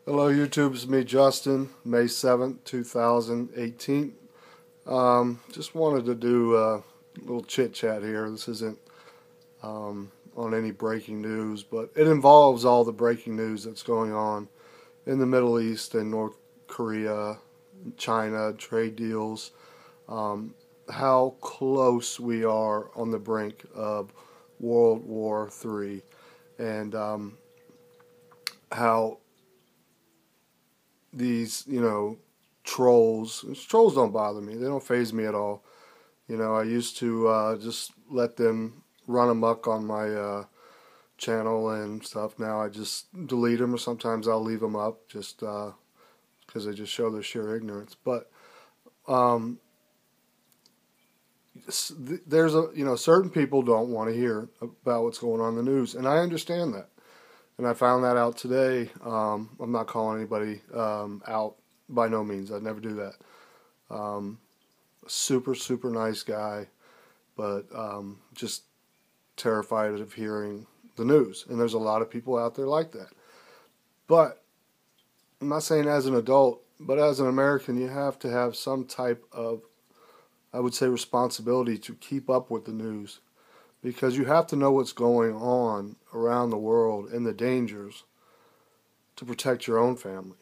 Hello YouTube, it's me Justin, May 7th, 2018. Just wanted to do a little chit chat here. This isn't on any breaking news, but it involves all the breaking news that's going on in the Middle East and North Korea, China, trade deals, how close we are on the brink of WW3, and how these, trolls don't bother me. They don't faze me at all. I used to just let them run amok on my channel and stuff. Now I just delete them, or sometimes I'll leave them up just because they just show their sheer ignorance. But there's certain people don't want to hear about what's going on in the news, and I understand that. And I found that out today. I'm not calling anybody out by no means. I'd never do that. Super, super nice guy, but just terrified of hearing the news. And there's a lot of people out there like that. But I'm not saying as an adult, but as an American, you have to have some type of, I would say, responsibility to keep up with the news. Because you have to know what's going on around the world and the dangers to protect your own family.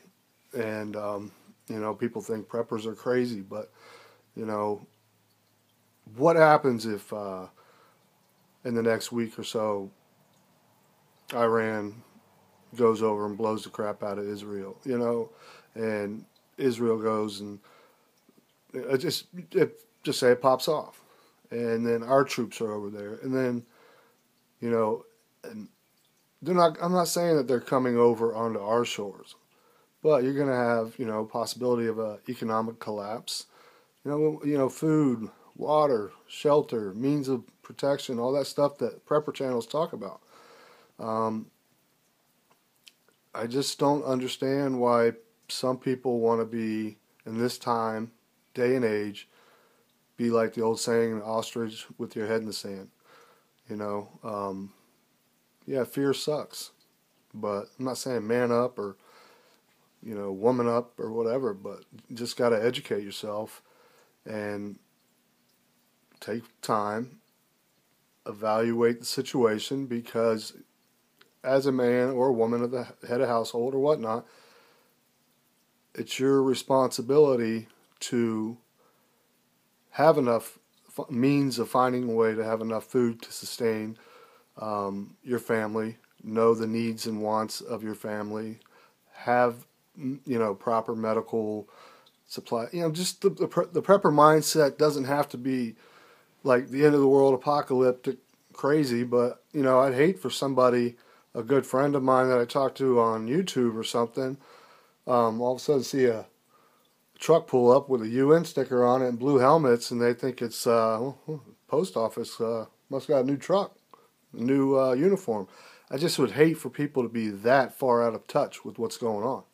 And, people think preppers are crazy, but, what happens if in the next week or so Iran goes over and blows the crap out of Israel, and Israel goes and just say it pops off. And then our troops are over there, and then, and they're not. I'm not saying that they're coming over onto our shores, but you're going to have, possibility of a economic collapse. Food, water, shelter, means of protection, all that stuff that prepper channels talk about. I just don't understand why some people want to be in this time, day and age, be like the old saying, ostrich with your head in the sand. Fear sucks. But I'm not saying man up or, woman up or whatever, but you just got to educate yourself and take time, evaluate the situation, because as a man or a woman of the head of household or whatnot, it's your responsibility to have enough means of finding a way to have enough food to sustain your family, know the needs and wants of your family, have, proper medical supply. Just the prepper mindset doesn't have to be like the end of the world apocalyptic crazy, but, I'd hate for somebody, a good friend of mine that I talked to on YouTube or something, all of a sudden see a truck pull up with a UN sticker on it and blue helmets, and they think it's post office must got a new truck, a new uniform. I just would hate for people to be that far out of touch with what's going on.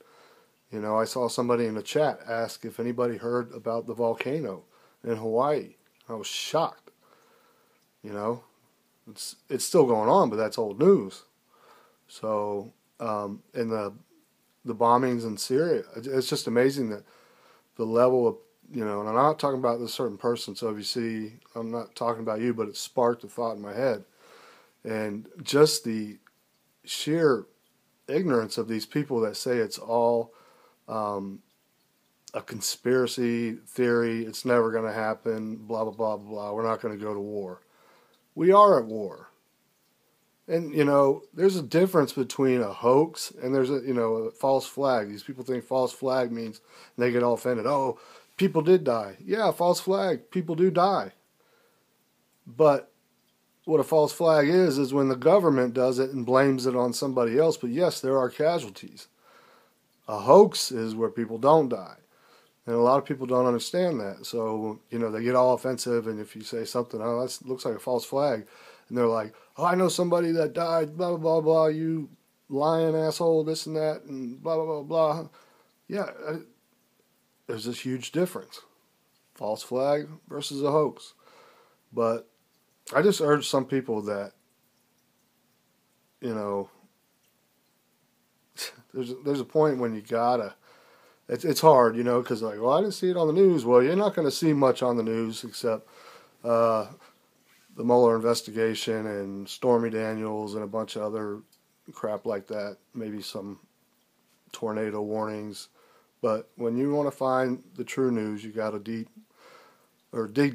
I saw somebody in the chat ask if anybody heard about the volcano in Hawaii. I was shocked. It's still going on, but that's old news. So, and the bombings in Syria, it's just amazing that the level of, and I'm not talking about this certain person, so if you see, I'm not talking about you, but it sparked a thought in my head. And just the sheer ignorance of these people that say it's all a conspiracy theory, it's never going to happen, blah, blah, blah, blah, we're not going to go to war. We are at war. And, there's a difference between a hoax and there's a false flag. These people think false flag means, and they get all offended. Oh, people did die. Yeah, false flag. People do die. But what a false flag is when the government does it and blames it on somebody else. But yes, there are casualties. A hoax is where people don't die. And a lot of people don't understand that. So, they get all offensive, and if you say something, oh, that looks like a false flag, and they're like, oh, I know somebody that died, blah, blah, blah, blah, you lying asshole, this and that, and blah, blah, blah, blah. Yeah, there's this huge difference. False flag versus a hoax. But I just urge some people that, there's a point when you gotta. It's hard, you know, because like, well, I didn't see it on the news. Well, you're not going to see much on the news except the Mueller investigation and Stormy Daniels and a bunch of other crap like that. Maybe some tornado warnings. But when you want to find the true news, you got to dig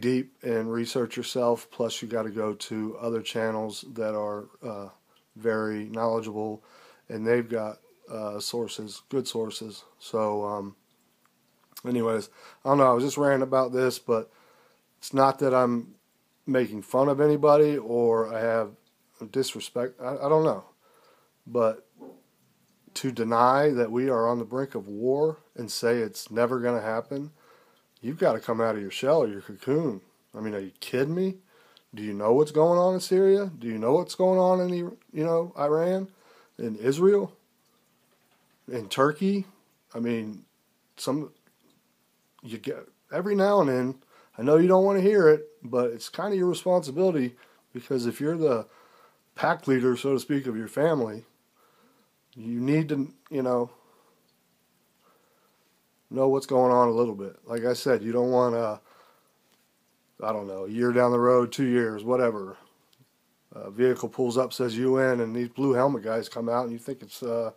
deep and research yourself. Plus, you got to go to other channels that are very knowledgeable, and they've got sources, good sources. So, anyways, I don't know. I was just ranting about this, but it's not that I'm making fun of anybody or I have disrespect. I don't know. But to deny that we are on the brink of war and say it's never going to happen, you've got to come out of your shell, your cocoon. I mean, are you kidding me? Do you know what's going on in Syria? Do you know what's going on in Iran, in Israel, in Turkey? I mean, you get every now and then. I know you don't want to hear it, but it's kind of your responsibility, because if you're the pack leader, so to speak, of your family, you need to, know what's going on a little bit. Like I said, you don't want to, I don't know, a year down the road, 2 years, whatever. A vehicle pulls up, says UN, and these blue helmet guys come out, and you think it's a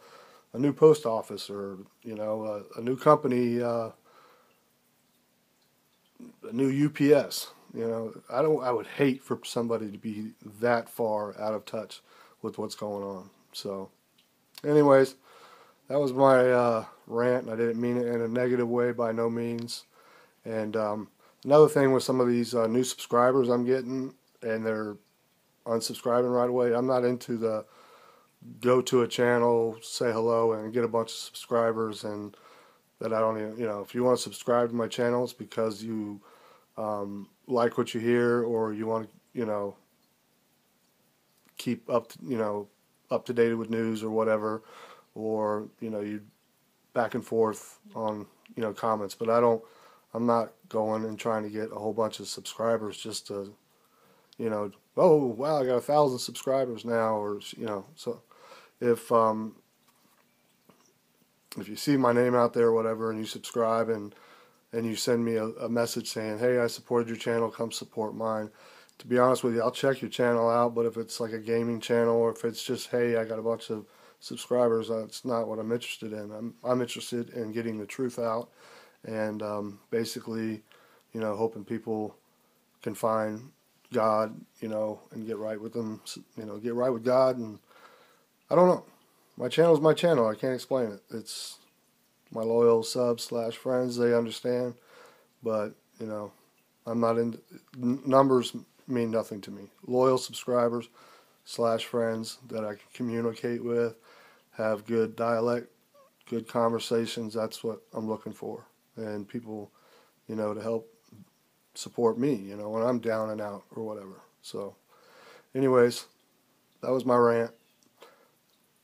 new post office or, a new company, a new UPS. I would hate for somebody to be that far out of touch with what's going on. So, anyways, that was my rant. I didn't mean it in a negative way by no means. And another thing with some of these new subscribers I'm getting, and they're unsubscribing right away. I'm not into the go to a channel, say hello, and get a bunch of subscribers, and that I don't even, if you want to subscribe to my channel, it's because you like what you hear, or you want to, keep up to date with news or whatever, or you back and forth on comments. But I'm not going and trying to get a whole bunch of subscribers just to oh wow, I got 1,000 subscribers now, or so if you see my name out there or whatever, and you subscribe and you send me a message saying, hey, I supported your channel, come support mine. To be honest with you, I'll check your channel out, but if it's like a gaming channel, or if it's just, hey, I got a bunch of subscribers, that's not what I'm interested in. I'm interested in getting the truth out, and basically, hoping people can find God, and get right with them, get right with God. And I don't know. My channel's my channel. I can't explain it. It's my loyal subs/friends. They understand, but I'm not in. Numbers mean nothing to me. Loyal subscribers/friends that I can communicate with, have good dialect, good conversations. That's what I'm looking for, and people, to help support me, when I'm down and out or whatever. So, anyways, that was my rant.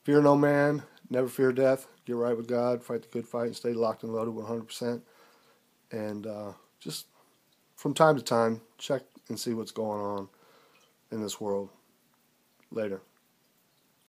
Fear no man, never fear death. Get right with God, fight the good fight, and stay locked and loaded 100%. And just from time to time, check and see what's going on in this world. Later.